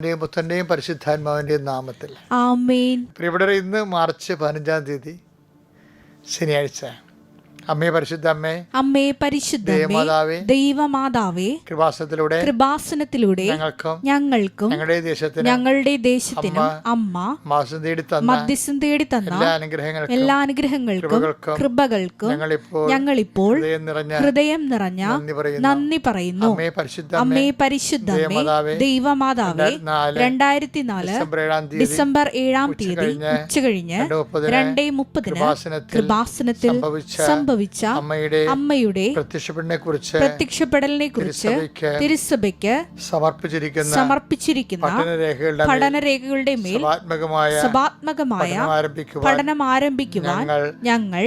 പുത്രന്റെയും പരിശുദ്ധാത്മാവിന്റെയും നാമത്തിൽ ആമേൻ. പ്രിയപ്പെട്ടവരെ, ഇന്ന് മാർച്ച് 15 ശനിയാഴ്ച. അമ്മേ പരിശുദ്ധ അമ്മേ, അമ്മേ പരിശുദ്ധ ദൈവമാതാവേ, കൃപാസനത്തിലൂടെ ഞങ്ങൾക്കും ഞങ്ങളുടെ ദേശത്തിനും അമ്മ മധ്യസ്ഥം തേടി തന്ന എല്ലാ അനുഗ്രഹങ്ങൾക്കും കൃപകൾക്കും ഞങ്ങളിപ്പോൾ ഹൃദയം നിറഞ്ഞ നന്ദി പറയുന്നു. അമ്മേ പരിശുദ്ധ ദൈവമാതാവേ, 2004 ഡിസംബർ 7 ഉച്ചകഴിഞ്ഞ് 2:30 കൃപാസനത്തിൽ സംഭവിച്ച അമ്മയുടെ പ്രത്യക്ഷപ്പെടലിനെ കുറിച്ച് തിരുസഭയ്ക്ക് സമർപ്പിച്ചിരിക്കുന്ന പഠനരേഖകളുടെ മേൽ സഭാത്മകമായ പഠനം ആരംഭിക്കുവാൻ ഞങ്ങൾ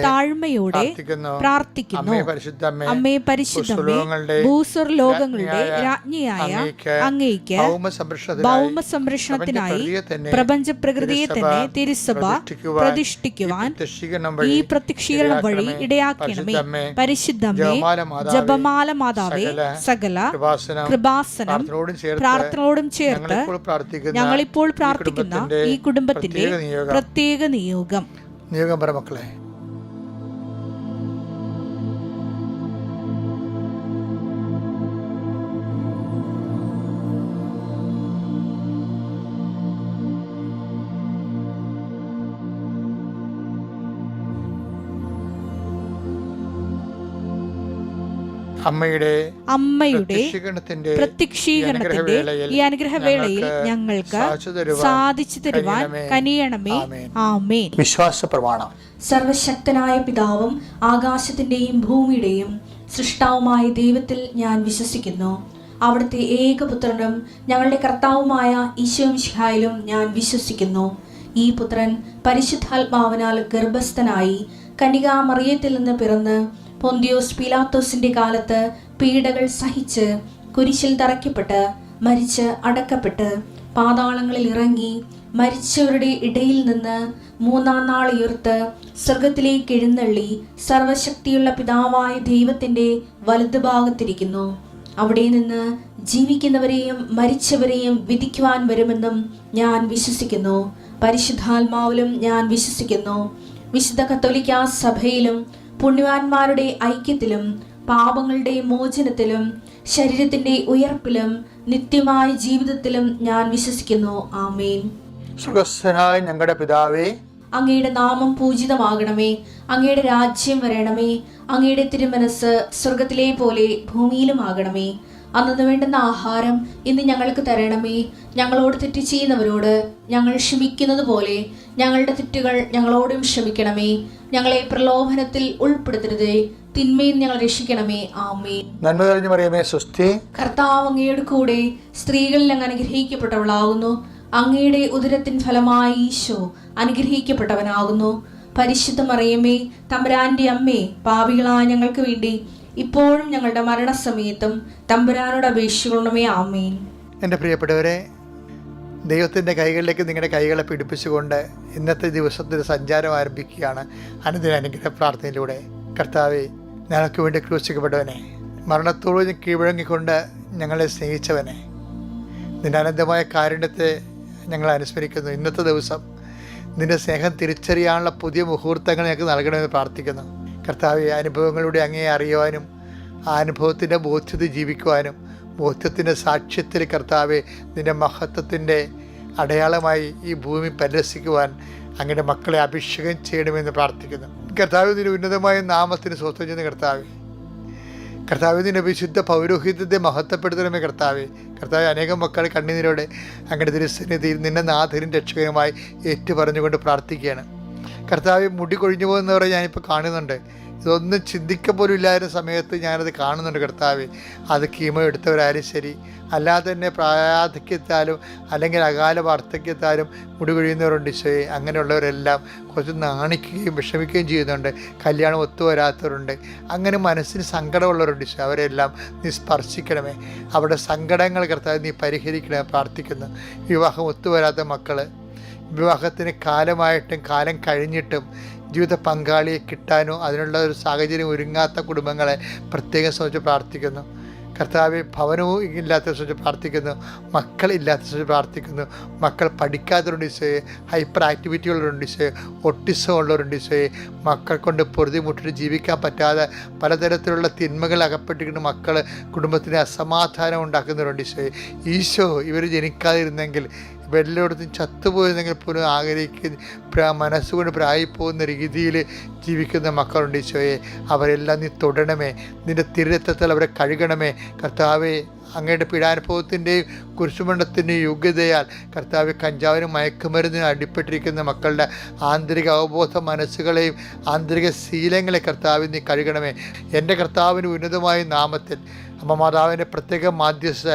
താഴ്മയോടെ പ്രാർത്ഥിക്കുന്നു. അമ്മേ പരിശുദ്ധമേ, ഭൂസ്വർലോകങ്ങളുടെ രാജ്ഞിയായ അങ്ങേയ്ക്ക് ഭൗമ സംരക്ഷണത്തിനായി പ്രപഞ്ച പ്രകൃതിയെ തന്നെ തിരുസഭ പ്രതിഷ്ഠിക്കുവാൻ ഈ പ്രത്യക്ഷീകരണം വഴി ഇടയാക്കണമേ. പരിശുദ്ധമേ, ജപമാല മാതാവേ, സകല കൃപാസനം പ്രാർത്ഥനയോടും ചേർത്ത് ഞങ്ങളിപ്പോൾ പ്രാർത്ഥിക്കുന്ന ഈ കുടുംബത്തിന്റെ പ്രത്യേക നിയോഗം മക്കളെ. അമ്മയുടെ പ്രത്യക്ഷീകരണത്തിന്റെ ഈ അനുഗ്രഹവേളയിൽ ഞങ്ങൾക്ക് സാധിച്ചു തരുവാൻ കനിയണമേ. ആമേൻ. വിശ്വാസ പ്രമാണം. സർവശക്തനായ പിതാവും ആകാശത്തിന്റെയും ഭൂമിയുടെയും സൃഷ്ടാവുമായ ദൈവത്തിൽ ഞാൻ വിശ്വസിക്കുന്നു. അവിടുത്തെ ഏകപുത്രനും ഞങ്ങളുടെ കർത്താവുമായ ഈശോമിശിഹായിലും ഞാൻ വിശ്വസിക്കുന്നു. ഈ പുത്രൻ പരിശുദ്ധാത്മാവിനാൽ ഗർഭസ്ഥനായി കന്യകാമറിയത്തിൽ നിന്ന് പിറന്ന് പൊന്തിയോസ് പീലാത്തോസിന്റെ കാലത്ത് പീഡകൾ സഹിച്ച് കുരിശിൽ തറയ്ക്കപ്പെട്ട് മരിച്ച് അടക്കപ്പെട്ട് പാതാളങ്ങളിൽ ഇറങ്ങി മരിച്ചവരുടെ ഇടയിൽ നിന്ന് 3-ാം നാൾ ഉയർത്ത് സ്വർഗത്തിലേക്ക് എഴുന്നള്ളി സർവശക്തിയുള്ള പിതാവായ ദൈവത്തിന്റെ വലതുഭാഗത്തിരിക്കുന്നു. അവിടെ നിന്ന് ജീവിക്കുന്നവരെയും മരിച്ചവരെയും വിധിക്കുവാൻ വരുമെന്നും ഞാൻ വിശ്വസിക്കുന്നു. പരിശുദ്ധാത്മാവിലും ഞാൻ വിശ്വസിക്കുന്നു. വിശുദ്ധ കത്തോലിക്കാ സഭയിലും പുണ്യവാന്മാരുടെ ഐക്യത്തിലും പാപങ്ങളുടെ മോചനത്തിലും ശരീരത്തിന്റെ ഉയർപ്പിലും നിത്യമായ ജീവിതത്തിലും ഞാൻ വിശ്വസിക്കുന്നു. ആമേൻ. സ്വർഗ്ഗസ്ഥനായ ഞങ്ങളുടെ പിതാവേ, അങ്ങയുടെ നാമം പൂജിതമാകണമേ. അങ്ങയുടെ രാജ്യം വരണമേ. അങ്ങയുടെ തിരുമനസ് സ്വർഗത്തിലെ പോലെ ഭൂമിയിലും ആകണമേ. അന്നു വേണ്ടുന്ന ആഹാരം ഇന്ന് ഞങ്ങൾക്ക് തരണമേ. ഞങ്ങളോട് തെറ്റ് ചെയ്യുന്നവരോട് ഞങ്ങൾ ക്ഷമിക്കുന്നത് പോലെ ഞങ്ങളുടെ തെറ്റുകൾ ഞങ്ങളോടും ക്ഷമിക്കണമേ. ഞങ്ങളെ പ്രലോഭനത്തിൽ ഉൾപ്പെടുത്തരുതേ, തിന്മയിൽ ഞങ്ങൾ രക്ഷിക്കണമേ. ആമേൻ. നന്മ നിറഞ്ഞ മറിയമേ, സ്വസ്തി. കർത്താവ് അങ്ങയുടെ കൂടെ സ്ത്രീകളിൽ അങ്ങ് അനുഗ്രഹിക്കപ്പെട്ടവളാകുന്നു. അങ്ങയുടെ ഉദരത്തിൻ ഫലമായി ഈശോ അനുഗ്രഹിക്കപ്പെട്ടവനാകുന്നു. പരിശുദ്ധ മറിയമേ, തമ്പുരാന്റെ അമ്മേ, പാപികളായ ഞങ്ങൾക്ക് വേണ്ടി ഇപ്പോഴും ഞങ്ങളുടെ മരണസമയത്തും തമ്പുരാനോട് അപേക്ഷിക്കണമേ. ആമേൻ. എൻ്റെ പ്രിയപ്പെട്ടവരെ, ദൈവത്തിൻ്റെ കൈകളിലേക്ക് നിങ്ങളുടെ കൈകളെ പിടിപ്പിച്ചുകൊണ്ട് ഇന്നത്തെ ദിവസത്തിൻ്റെ സഞ്ചാരം ആരംഭിക്കുകയാണ്. അനുദിന അനുഗ്രഹ പ്രാർത്ഥനയിലൂടെ. കർത്താവേ, ഞങ്ങൾക്ക് വേണ്ടി ക്രൂശിക്കപ്പെട്ടവനെ, മരണത്തോട് കീഴ്വഴങ്ങിക്കൊണ്ട് ഞങ്ങളെ സ്നേഹിച്ചവനെ, നിന്റെ അനന്തമായ കാരുണ്യത്തെ ഞങ്ങൾ അനുസ്മരിക്കുന്നു. ഇന്നത്തെ ദിവസം നിന്റെ സ്നേഹം തിരിച്ചറിയാനുള്ള പുതിയ മുഹൂർത്തങ്ങൾ ഞങ്ങൾക്ക് നൽകണമെന്ന് പ്രാർത്ഥിക്കുന്നു. കർത്താവെ, അനുഭവങ്ങളുടെ അങ്ങേ അറിയുവാനും ആ അനുഭവത്തിൻ്റെ ബോധ്യത ജീവിക്കുവാനും ബോധ്യത്തിൻ്റെ സാക്ഷ്യത്തിൽ കർത്താവെ നിൻ്റെ മഹത്വത്തിൻ്റെ അടയാളമായി ഈ ഭൂമി പരിരസിക്കുവാൻ അങ്ങയുടെ മക്കളെ അഭിഷേകം ചെയ്യണമെന്ന് പ്രാർത്ഥിക്കുന്നു. കർത്താവ്, നിന്റെ ഉന്നതമായ നാമത്തിന് സ്വസ്ഥം ചെയ്യുന്ന കർത്താവ് നിന്റെ വിശുദ്ധ പൗരോഹിത്യത്തെ മഹത്വപ്പെടുത്തണമേ. കർത്താവെ, അനേകം മക്കൾ കണ്ണുനീരോടെ അങ്ങയുടെ തിരുസന്നിധിയിൽ നിന്നെ നാഥനും രക്ഷകനുമായി ഏറ്റുപറഞ്ഞുകൊണ്ട് പ്രാർത്ഥിക്കുകയാണ്. കർത്താവ്, മുടി കൊഴിഞ്ഞു പോകുന്നവരെ ഞാനിപ്പോൾ കാണുന്നുണ്ട്. ഇതൊന്നും ചിന്തിക്ക പോലും ഇല്ലായിരുന്ന സമയത്ത് ഞാനത് കാണുന്നുണ്ട്. കർത്താവ്, അത് കീമോ എടുത്തവരായാലും ശരി, അല്ലാതെ തന്നെ പ്രായാധിക്യത്താലും അല്ലെങ്കിൽ അകാല വാർദ്ധക്യത്താലും മുടി കൊഴിയുന്നവരുണ്ട്. ഈശോയെ, അങ്ങനെയുള്ളവരെല്ലാം കുറച്ച് നാണിക്കുകയും വിഷമിക്കുകയും ചെയ്യുന്നുണ്ട്. കല്യാണം ഒത്തുവരാത്തവരുണ്ട്. അങ്ങനെ മനസ്സിന് സങ്കടമുള്ളവരുണ്ട്. ഈശോ, അവരെല്ലാം നീ സ്പർശിക്കണമേ. അവരുടെ സങ്കടങ്ങൾ കർത്താവ് നീ പരിഹരിക്കണമേ പ്രാർത്ഥിക്കുന്നു. വിവാഹം ഒത്തുവരാത്ത മക്കൾ, വിവാഹത്തിന് കാലമായിട്ടും കാലം കഴിഞ്ഞിട്ടും ജീവിത പങ്കാളിയെ കിട്ടാനോ അതിനുള്ള ഒരു സാഹചര്യം ഒരുങ്ങാത്ത കുടുംബങ്ങളെ പ്രത്യേകം സംബന്ധിച്ച് പ്രാർത്ഥിക്കുന്നു. കർത്താവെ ഭവനവും ഇല്ലാത്ത ദിവസം പ്രാർത്ഥിക്കുന്നു, മക്കളില്ലാത്ത ദിവസം പ്രാർത്ഥിക്കുന്നു, മക്കൾ പഠിക്കാത്തവരുണ്ട് ഈശോയെ, ഹൈപ്പർ ആക്ടിവിറ്റികളുണ്ട് ഈശോയെ, ഒട്ടിസം ഉള്ളവരുണ്ട് ഈശോയെ, മക്കൾ കൊണ്ട് പൊറുതിമുട്ടിട്ട് ജീവിക്കാൻ പറ്റാതെ പലതരത്തിലുള്ള തിന്മകൾ അകപ്പെട്ടിരിക്കുന്ന മക്കൾ കുടുംബത്തിന് അസമാധാനം ഉണ്ടാക്കുന്നവരുണ്ട് ഈശോയെ. ഈശോ ഇവർ ജനിക്കാതിരുന്നെങ്കിൽ വെള്ളയിടത്തും ചത്തുപോയിരുന്നെങ്കിൽ പോലും ആഗ്രഹിക്കുന്ന മനസ്സുകൊണ്ട് പ്രായിപ്പോകുന്ന രീതിയിൽ ജീവിക്കുന്ന മക്കളുണ്ട് ഈശോയെ. അവരെല്ലാം നീ തൊടണമേ, നിൻ്റെ തിരുരക്തത്തിൽ അവരെ കഴുകണമേ കർത്താവെ. അങ്ങയുടെ പീഡാനുഭവത്തിൻ്റെയും കുരിശുമരണത്തിൻ്റെയും യോഗ്യതയാൽ കർത്താവ് കഞ്ചാവിനും മയക്കുമരുന്നിനും അടിപ്പെട്ടിരിക്കുന്ന മക്കളുടെ ആന്തരിക അവബോധ മനസ്സുകളെയും ആന്തരിക ശീലങ്ങളെ കർത്താവ് നീ കഴുകണമേ. എൻ്റെ കർത്താവിൻ്റെ ഉന്നതമായ നാമത്തിൽ അമ്മ മാതാവിൻ്റെ പ്രത്യേക മാധ്യസ്ഥ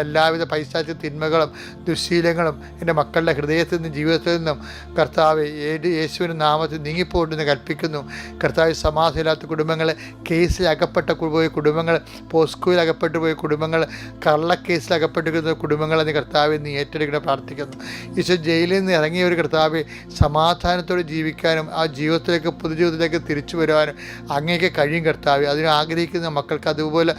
എല്ലാവിധ പൈശാചിക തിന്മകളും ദുശ്ശീലങ്ങളും എൻ്റെ മക്കളുടെ ഹൃദയത്തിൽ നിന്നും ജീവിതത്തിൽ നിന്നും കർത്താവ് യേശുവിൻ്റെ നാമത്തിൽ നീങ്ങിപ്പോട്ടെന്ന് കൽപ്പിക്കുന്നു. കർത്താവ് സമാധാനമില്ലാത്ത കുടുംബങ്ങൾ, കേസിൽ അകപ്പെട്ട പോയ കുടുംബങ്ങൾ, പോസ്കോയിൽ അകപ്പെട്ടു പോയ കുടുംബങ്ങൾ, കള്ളക്കേസിൽ അകപ്പെട്ടിരിക്കുന്ന കുടുംബങ്ങളെന്ന് കർത്താവ് നീ ഏറ്റെടുക്കണം പ്രാർത്ഥിക്കുന്നു. ഈശോ ജയിലിൽ നിന്ന് ഇറങ്ങിയ ഒരു കർത്താവ് സമാധാനത്തോടെ ജീവിക്കാനും ആ ജീവിതത്തിലേക്ക് പൊതുജീവിതത്തിലേക്ക് തിരിച്ചു വരുവാനും അങ്ങേക്ക് കഴിയും കർത്താവ്. അതിന് ആഗ്രഹിക്കുന്ന മക്കൾക്ക് അതുപോലെ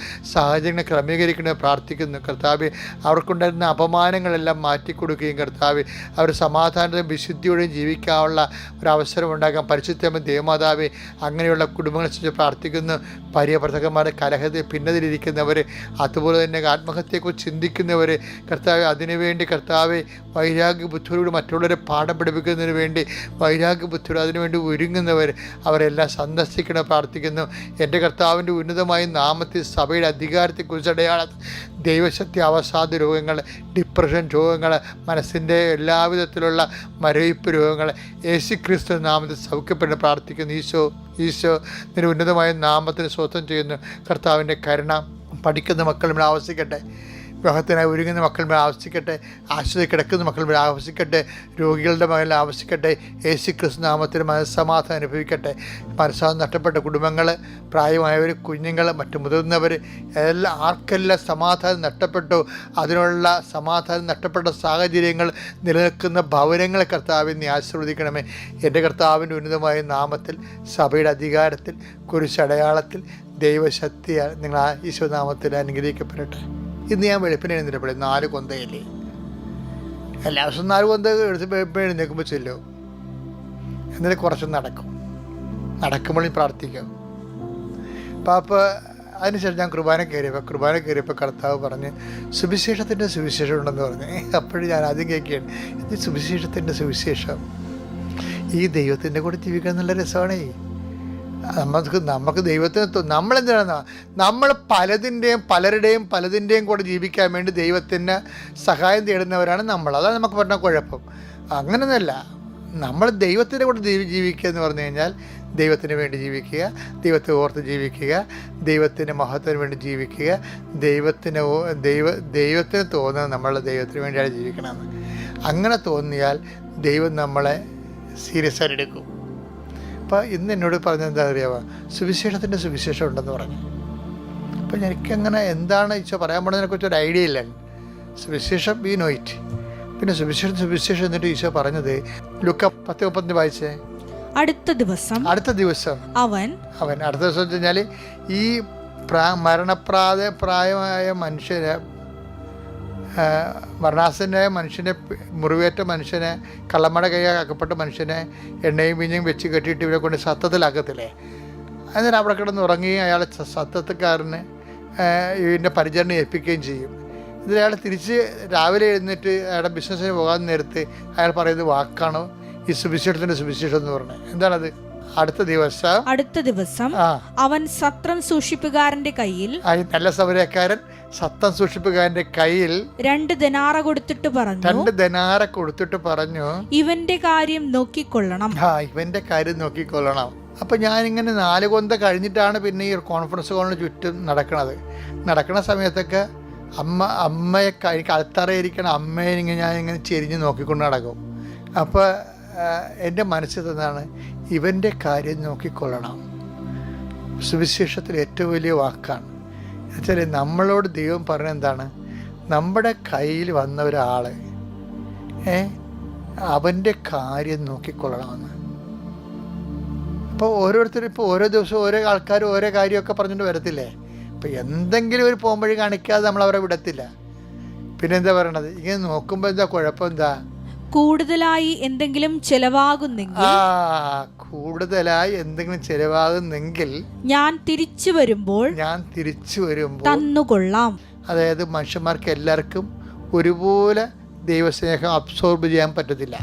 സാഹചര്യങ്ങൾ ക്രമീകരിക്കണമെന്ന് പ്രാർത്ഥിക്കുന്നു കർത്താവ്. അവർക്കുണ്ടായിരുന്ന അപമാനങ്ങളെല്ലാം മാറ്റിക്കൊടുക്കുകയും കർത്താവ് അവർ സമാധാനത്തോടെയും വിശുദ്ധിയോടെയും ജീവിക്കാനുള്ള ഒരവസരം ഉണ്ടാക്കാൻ പരിശുദ്ധമായ ദേവമാതാവേ അങ്ങനെയുള്ള കുടുംബങ്ങളെ കുറിച്ച് പ്രാർത്ഥിക്കുന്നു. ഭാര്യാഭർത്താക്കന്മാരെ കലഹത്തിൽ ഭിന്നതയിലിരിക്കുന്നവർ, അതുപോലെ തന്നെ ആത്മഹത്യയെക്കുറിച്ച് ചിന്തിക്കുന്നവർ കർത്താവ്, അതിനുവേണ്ടി കർത്താവ് വൈരാഗ്യ ബുദ്ധിയോട് മറ്റുള്ളവരെ പാഠം പഠിപ്പിക്കുന്നതിന് വേണ്ടി വൈരാഗ്യ ബുദ്ധിയോട് അതിനുവേണ്ടി ഒരുങ്ങുന്നവർ അവരെല്ലാം സന്ദർശിക്കണം പ്രാർത്ഥിക്കുന്നു. എൻ്റെ കർത്താവിൻ്റെ ഉന്നതമായ നാമത്തിൽ സഭയുടെ അധികാരത്തെക്കുറിച്ച് അടയാളം ദൈവശക്തി അവസാദ രോഗങ്ങൾ, ഡിപ്രഷൻ രോഗങ്ങൾ, മനസ്സിൻ്റെ എല്ലാവിധത്തിലുള്ള മരവിപ്പ് രോഗങ്ങൾ യേശുക്രിസ്തു നാമത്തിൽ സൗഖ്യപ്പെട്ട് പ്രാർത്ഥിക്കുന്നു. ഈശോ നിന്റെ ഉന്നതമായ നാമത്തിന് സ്വന്തം ചെയ്യുന്നു. കർത്താവിൻ്റെ കരുണ പഠിക്കുന്ന മക്കളും ആവശ്യിക്കട്ടെ, വിവാഹത്തിനായി ഒരുങ്ങുന്ന മക്കൾ ആവശ്യിക്കട്ടെ, ആശുപത്രി കിടക്കുന്ന മക്കൾ ആവശ്യിക്കട്ടെ, രോഗികളുടെ മകളിൽ ആവശ്യിക്കട്ടെ. യേശുക്രിസ്തു നാമത്തിൽ മനസ്സമാധാനം അനുഭവിക്കട്ടെ. മനസ്സാധനം നഷ്ടപ്പെട്ട കുടുംബങ്ങൾ, പ്രായമായവർ, കുഞ്ഞുങ്ങൾ, മറ്റു മുതിർന്നവർ ആർക്കെല്ലാം സമാധാനം നഷ്ടപ്പെട്ടു, അതിനുള്ള സമാധാനം നഷ്ടപ്പെട്ട സാഹചര്യങ്ങൾ നിലനിൽക്കുന്ന ഭവനങ്ങളെ കർത്താവിനെ നീ ആശീർവദിക്കണമേ. എൻ്റെ കർത്താവിൻ്റെ ഉന്നതമായ നാമത്തിൽ സഭയുടെ അധികാരത്തിൽ കുരിശടയാളത്തിൽ ദൈവശക്തിയാൽ നിങ്ങൾ ആ ഈശോനാമത്തിൽ അനുഗ്രഹിക്കപ്പെടട്ടെ. ഇന്ന് ഞാൻ വെളുപ്പിനെ എഴുന്നേറ്റപ്പോഴേ 4 കൊന്തയില്ലേ, എല്ലാ ദിവസവും 4 കൊന്ത എടുത്ത് എഴുന്നേൽക്കുമ്പോൾ ചെല്ലും, എന്നിട്ട് കുറച്ച് നടക്കുമ്പോൾ പ്രാർത്ഥിക്കാം. അപ്പോൾ അതിനുശേഷം ഞാൻ കുർബാന കയറിയപ്പോൾ കർത്താവ് പറഞ്ഞ് സുവിശേഷത്തിൻ്റെ സുവിശേഷം ഉണ്ടെന്ന് പറഞ്ഞ്. അപ്പോഴും ഞാൻ ആദ്യം കേൾക്കുകയാണ്, ഇത് സുവിശേഷത്തിൻ്റെ സുവിശേഷം. ഈ ദൈവത്തിൻ്റെ കൂടെ ജീവിക്കാൻ നല്ല രസമാണേ. നമുക്ക് ദൈവത്തിന് നമ്മളെന്താണ്, നമ്മൾ പലരുടെയും കൂടെ ജീവിക്കാൻ വേണ്ടി ദൈവത്തിന് സഹായം തേടുന്നവരാണ് നമ്മൾ. അതാണ് നമുക്ക് പറഞ്ഞ കുഴപ്പം. അങ്ങനെയൊന്നുമല്ല, നമ്മൾ ദൈവത്തിൻ്റെ കൂടെ ജീവിക്കുക എന്ന് പറഞ്ഞു കഴിഞ്ഞാൽ ദൈവത്തിന് വേണ്ടി ജീവിക്കുക, ദൈവത്തെ ഓർത്ത് ജീവിക്കുക, ദൈവത്തിൻ്റെ മഹത്വത്തിന് വേണ്ടി ജീവിക്കുക, ദൈവത്തിന് തോന്നുന്നത് നമ്മൾ ദൈവത്തിന് വേണ്ടിയാണ് ജീവിക്കണമെന്ന്. അങ്ങനെ തോന്നിയാൽ ദൈവം നമ്മളെ സീരിയസ് ആയിട്ട് എടുക്കും. അപ്പോൾ ഇന്ന് എന്നോട് പറഞ്ഞത് എന്താ അറിയാമോ, സുവിശേഷത്തിൻ്റെ സുവിശേഷം ഉണ്ടെന്ന് പറഞ്ഞു. അപ്പോൾ എനിക്കങ്ങനെ എന്താണ് ഈശോ പറയാൻ പോകുന്നതിനെക്കുറിച്ച് ഒരു ഐഡിയ ഇല്ല. സുവിശേഷം വി നോ ഇറ്റ്. പിന്നെ സുവിശേഷം എന്നിട്ട് ഈശോ പറഞ്ഞത് ലുക്ക 10:30 വായിച്ചേ. അടുത്ത ദിവസം അവൻ അടുത്ത ദിവസം വെച്ച് കഴിഞ്ഞാൽ ഈ പ്രായമായ മനുഷ്യരെ, മരണാസനായ മനുഷ്യനെ, മുറിവേറ്റ മനുഷ്യനെ, കള്ളമട കൈയാക്കപ്പെട്ട മനുഷ്യനെ എണ്ണയും പിഞ്ഞും വെച്ച് കെട്ടിയിട്ട് ഇവരെ കൊണ്ട് സത്തത്തിലാക്കത്തില്ലേ. എന്നിട്ട് അവിടെ കിടന്ന് ഉറങ്ങുകയും അയാളെ സത്തക്കാരന് ഇതിൻ്റെ പരിചരണം ഏൽപ്പിക്കുകയും ചെയ്യും. എന്നിട്ട് അയാൾ തിരിച്ച് രാവിലെ എഴുന്നേറ്റ് അയാളുടെ ബിസിനസ്സിന് പോകാൻ നേരത്ത് അയാൾ പറയുന്നത് വാക്കാണ് ഈ സുവിശേഷത്തിൻ്റെ സുവിശേഷം എന്ന് പറഞ്ഞത്. എന്താണത്? അടുത്ത ദിവസം അവൻ സത്രം സൂക്ഷിപ്പുകാരന്റെ കയ്യിൽ, നല്ല സമരക്കാരൻ സത്രം സൂക്ഷിപ്പുകാരന്റെ കയ്യിൽ 2 ദനാറ കൊടുത്തിട്ട് പറഞ്ഞു, ഇവന്റെ കാര്യം നോക്കിക്കൊള്ളണം. അപ്പൊ ഞാനിങ്ങനെ 4 കൊന്ത കഴിഞ്ഞിട്ടാണ് പിന്നെ ഈ കോൺഫറൻസ് കോളിന് ചുറ്റും നടക്കണ സമയത്തൊക്കെ അമ്മയെ എനിക്ക് അടുത്തറിയിരിക്കണം അമ്മയെ ഞാനിങ്ങനെ ചെരിഞ്ഞ് നോക്കിക്കൊണ്ട് നടക്കും. അപ്പോൾ എൻ്റെ മനസ്സിൽ തന്നാണ് ഇവൻ്റെ കാര്യം നോക്കിക്കൊള്ളണം. സുവിശേഷത്തിൽ ഏറ്റവും വലിയ വാക്കാണ്. എന്നുവെച്ചാൽ നമ്മളോട് ദൈവം പറഞ്ഞ എന്താണ്, നമ്മുടെ കയ്യിൽ വന്ന ഒരാൾ അവൻ്റെ കാര്യം നോക്കിക്കൊള്ളണമെന്ന്. അപ്പോൾ ഓരോരുത്തരും ഇപ്പോൾ ഓരോ ദിവസവും ഓരോ ആൾക്കാർ ഓരോ കാര്യമൊക്കെ പറഞ്ഞിട്ട് വരത്തില്ലേ. അപ്പം എന്തെങ്കിലും ഒരു പോംവഴി കാണിക്കാതെ നമ്മൾ അവരെ വിടത്തില്ല. പിന്നെ എന്താ പറയണത്, ഇങ്ങനെ നോക്കുമ്പോൾ എന്താ കുഴപ്പം, എന്താ കൂടുതലായി എന്തെങ്കിലും ചെലവാകുന്നെങ്കിൽ കൂടുതലായി എന്തെങ്കിലും ചെലവാകുന്നെങ്കിൽ ഞാൻ തിരിച്ചു വരുമ്പോൾ തന്നുകൊള്ളാം. അതായത് മനുഷ്യന്മാർക്ക് എല്ലാവർക്കും ഒരുപോലെ ദൈവസ്നേഹം അബ്സോർബ് ചെയ്യാൻ പറ്റത്തില്ല.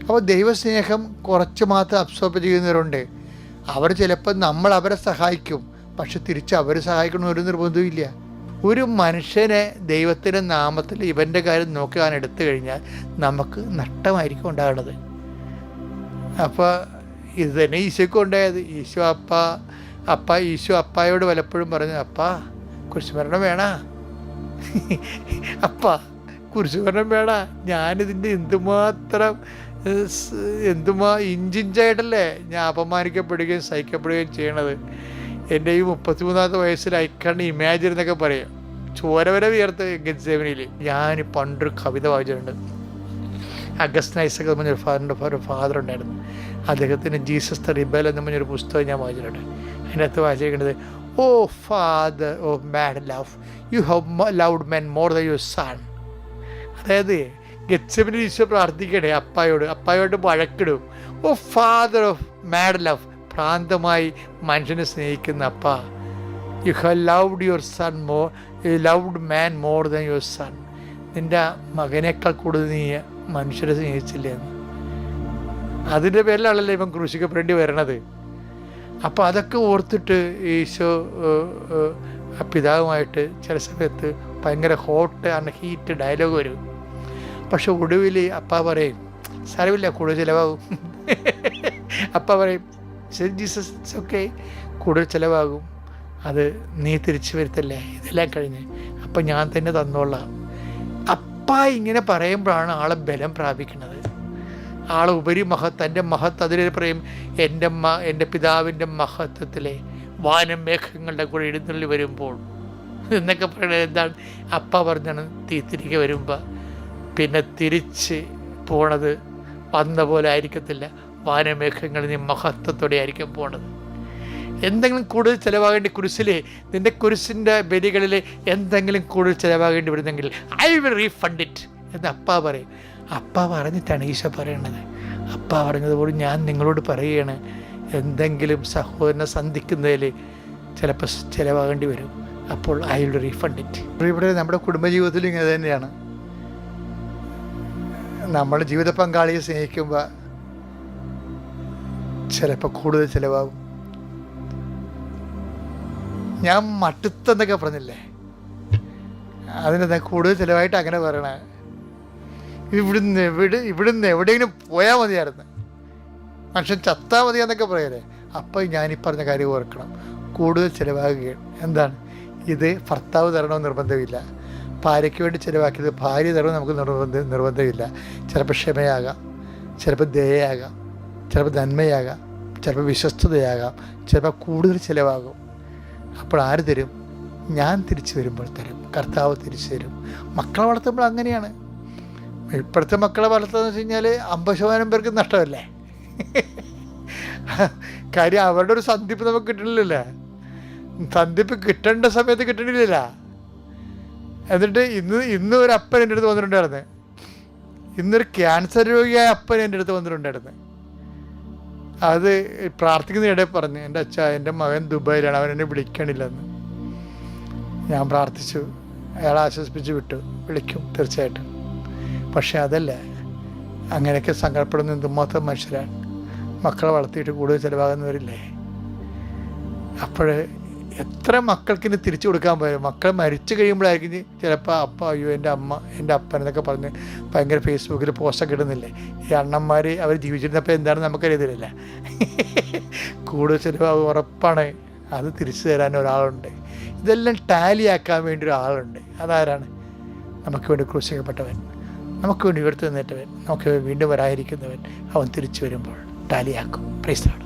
അപ്പോൾ ദൈവസ്നേഹം കുറച്ച് മാത്രം അബ്സോർബ് ചെയ്യുന്നവരുണ്ട്. അവർ ചിലപ്പോൾ നമ്മൾ അവരെ സഹായിക്കും, പക്ഷെ തിരിച്ച് അവർ സഹായിക്കണം ഒരു നിർബന്ധവും. ഒരു മനുഷ്യനെ ദൈവത്തിൻ്റെ നാമത്തിൽ ഇവൻ്റെ കാര്യം നോക്കാൻ എടുത്തു കഴിഞ്ഞാൽ നമുക്ക് നഷ്ടമായിരിക്കും ഉണ്ടാകുന്നത്. അപ്പോൾ ഇത് തന്നെ ഈശോയ്ക്ക് ഉണ്ടായത്. ഈശോ അപ്പായോട് പലപ്പോഴും പറഞ്ഞു, അപ്പാ കുരിശുമരണം വേണ, അപ്പാ കുരിശുമരണം വേണ. ഞാനിതിൻ്റെ എന്തുമാത്രം ഇഞ്ചിഞ്ചായിട്ടല്ലേ ഞാൻ അപമാനിക്കപ്പെടുകയും സഹിക്കപ്പെടുകയും ചെയ്യണത്. എൻ്റെ ഈ 33-ാമത്തെ വയസ്സിൽ ഐ കാൻ ഇമാജിൻ എന്നൊക്കെ പറയും. ചോര വരെ വിയർത്ത് ഗെത്സേമനിയിൽ. ഞാൻ പണ്ടൊരു കവിത വായിച്ചിട്ടുണ്ട്. അഗസ്റ്റിൻ ഐസക് എന്ന് പറഞ്ഞൊരു ഫാദർ ഉണ്ടായിരുന്നു. അദ്ദേഹത്തിന് ജീസസ് ദ റിബൽ എന്ന് പറഞ്ഞൊരു പുസ്തകം ഞാൻ വായിച്ചിട്ടുണ്ട്. അതിനകത്ത് വായിച്ചിരിക്കുന്നത്, O father of mad love, you have loved men more than your son. അതായത് ഗെത്സേമനിൽ ഈശോ പ്രാർത്ഥിക്കണേ അപ്പായോട് വഴക്കിടും. O father of mad love, ഭ്രാന്തമായി മനുഷ്യനെ സ്നേഹിക്കുന്ന അപ്പ, you have loved your son more, you loved man more than your son. നിൻ്റെ മകനേക്കാൾ കൂടുതൽ നീ മനുഷ്യരെ സ്നേഹിച്ചില്ലേ എന്ന്. അതിൻ്റെ പേരിലാണല്ലോ ഇവൻ ക്രൂശിക്കപ്പെടേണ്ടി വരണത്. അപ്പോൾ അതൊക്കെ ഓർത്തിട്ട് ഈശോ പിതാവുമായിട്ട് ചില സമയത്ത് ഭയങ്കര ഹോട്ട് ആൻഡ് ഹീറ്റ് ഡയലോഗ് വരും. പക്ഷെ ഒടുവിൽ അപ്പ പറയും, സാരമില്ല കൂടുതൽ ചിലവാകും. അപ്പ പറയും, ശരി ജീസസ്, ഇറ്റ്സ് ഓക്കെ, കൂടുതൽ ചിലവാകും, അത് നീ തിരിച്ചു വരുത്തല്ലേ, ഇതെല്ലാം കഴിഞ്ഞ് അപ്പം ഞാൻ തന്നെ തന്നോളാം. അപ്പ ഇങ്ങനെ പറയുമ്പോഴാണ് ആളെ ബലം പ്രാപിക്കുന്നത്. ആളെ ഉപരി തൻ്റെ അതിൽ പറയും, എൻ്റെ പിതാവിൻ്റെ മഹത്വത്തിലെ വാനം മേഘങ്ങളുടെ കൂടെ എഴുന്നള്ളി വരുമ്പോൾ എന്നൊക്കെ പറയുന്നത് എന്താണ്? അപ്പ പറഞ്ഞാണ് തിരികെ വരുമ്പോൾ പിന്നെ തിരിച്ച് പോണത് വന്ന പോലെ ആയിരിക്കത്തില്ല. വാനമേഘങ്ങളിൽ നീ മഹത്വത്തോടെ ആയിരിക്കും പോണത്. എന്തെങ്കിലും കൂടുതൽ ചിലവാകേണ്ടി കുരിശിൽ, നിൻ്റെ കുരിശിൻ്റെ ബലികളിൽ എന്തെങ്കിലും കൂടുതൽ ചിലവാകേണ്ടി വരുന്നെങ്കിൽ ഐ വിൽ റീഫണ്ട് ഇറ്റ് എന്ന് അപ്പ പറയും. അപ്പ പറഞ്ഞിട്ടാണ് ഈശോ പറയണത്. അപ്പ പറഞ്ഞതുപോലെ ഞാൻ നിങ്ങളോട് പറയുകയാണ്, എന്തെങ്കിലും സഹോദരനെ സന്ധിക്കുന്നതിൽ ചിലപ്പോൾ ചിലവാകേണ്ടി വരും, അപ്പോൾ ഐ വിൽ റീഫണ്ട് ഇറ്റ്. ഇവിടെ നമ്മുടെ കുടുംബജീവിതത്തിലും ഇങ്ങനെ തന്നെയാണ്. നമ്മൾ ജീവിത പങ്കാളിയെ സ്നേഹിക്കുമ്പോൾ ചിലപ്പോൾ കൂടുതൽ ചിലവാകും. ഞാൻ മട്ടുത്തെന്നൊക്കെ പറഞ്ഞില്ലേ, അതിനെന്താ കൂടുതൽ ചിലവായിട്ട് അങ്ങനെ പറയണേ. ഇവിടുന്ന് എവിടെയെങ്കിലും പോയാൽ മതിയായിരുന്നു, മനുഷ്യൻ ചത്താൽ മതിയാന്നൊക്കെ പറയല്ലേ. അപ്പം ഞാനീ പറഞ്ഞ കാര്യം ഓർക്കണം, കൂടുതൽ ചിലവാകുകയാണ്. എന്താണ് ഇത്? ഭർത്താവ് തരണമെന്ന് നിർബന്ധമില്ല. ഭാര്യയ്ക്ക് വേണ്ടി ചിലവാക്കിയത് ഭാര്യ തരണമെന്ന് നമുക്ക് നിർബന്ധമില്ല. ചിലപ്പോൾ ക്ഷമയാകാം, ചിലപ്പോൾ ദയയാകാം, ചിലപ്പോൾ നന്മയാകാം, ചിലപ്പോൾ വിശ്വസ്തതയാകാം, ചിലപ്പോൾ കൂടുതൽ ചിലവാകും. അപ്പോൾ ആര് തരും? ഞാൻ തിരിച്ചു വരുമ്പോൾ തരും, കർത്താവ് തിരിച്ചു തരും. മക്കളെ വളർത്തുമ്പോൾ അങ്ങനെയാണ്. ഇപ്പോഴത്തെ മക്കളെ വളർത്തുകയെന്ന് വെച്ച് കഴിഞ്ഞാൽ 50% പേർക്ക് നഷ്ടമല്ലേ. കാര്യം അവരുടെ ഒരു സന്ധിപ്പ് നമുക്ക് കിട്ടണില്ലല്ലോ. സന്ധിപ്പ് കിട്ടേണ്ട സമയത്ത് കിട്ടണില്ല. എന്നിട്ട് ഇന്ന് ഒരു അപ്പൻ എൻ്റെ അടുത്ത് വന്നിട്ടുണ്ടായിരുന്നു. ഇന്നൊരു ക്യാൻസർ രോഗിയായ അപ്പൻ എൻ്റെ അടുത്ത് വന്നിട്ടുണ്ടായിരുന്നു. അത് പ്രാർത്ഥിക്കുന്നതിനിടെ പറഞ്ഞു, എൻ്റെ അച്ഛ, എൻ്റെ മകൻ ദുബായിലാണ്, അവൻ എന്നെ വിളിക്കണില്ലെന്ന്. ഞാൻ പ്രാർത്ഥിച്ചു, അയാളെ ആശ്വസിപ്പിച്ച് വിട്ടു. വിളിക്കും തീർച്ചയായിട്ടും. പക്ഷേ അതല്ല, അങ്ങനെയൊക്കെ സങ്കടപ്പെടുന്ന എന്തുമാത്രം മനുഷ്യരാണ്. മക്കളെ വളർത്തിയിട്ട് കൂടുതൽ ചിലവാകുന്നവരില്ലേ. അപ്പോൾ എത്ര മക്കൾക്കിന് തിരിച്ചു കൊടുക്കാൻ പോയാലും മക്കൾ മരിച്ചു കഴിയുമ്പോഴായിരിക്കും ചിലപ്പോൾ അപ്പ, അയ്യോ എൻ്റെ അമ്മ, എൻ്റെ അപ്പൻ എന്നൊക്കെ പറഞ്ഞ് ഭയങ്കര ഫേസ്ബുക്കിൽ പോസ്റ്റൊക്കെ ഇടുന്നില്ലേ. ഈ അണ്ണന്മാർ അവർ ജീവിച്ചിരുന്നപ്പോൾ എന്താണെന്ന് നമുക്കറിയത്തില്ല. കൂടുതൽ ചിലവാകും ഉറപ്പാണ്. അത് തിരിച്ചു തരാൻ ഒരാളുണ്ട്. ഇതെല്ലാം ടാലിയാക്കാൻ വേണ്ടി ഒരാളുണ്ട്. അതാരാണ്? നമുക്ക് വേണ്ടി ക്രൂശിക്കപ്പെട്ടവൻ, നമുക്ക് വേണ്ടി ഉയർത്തി നിന്നിട്ടവൻ, നമുക്ക് വീണ്ടും വരാതിരിക്കുന്നവൻ. അവൻ തിരിച്ചു വരുമ്പോൾ ടാലിയാക്കും. Praise the Lord.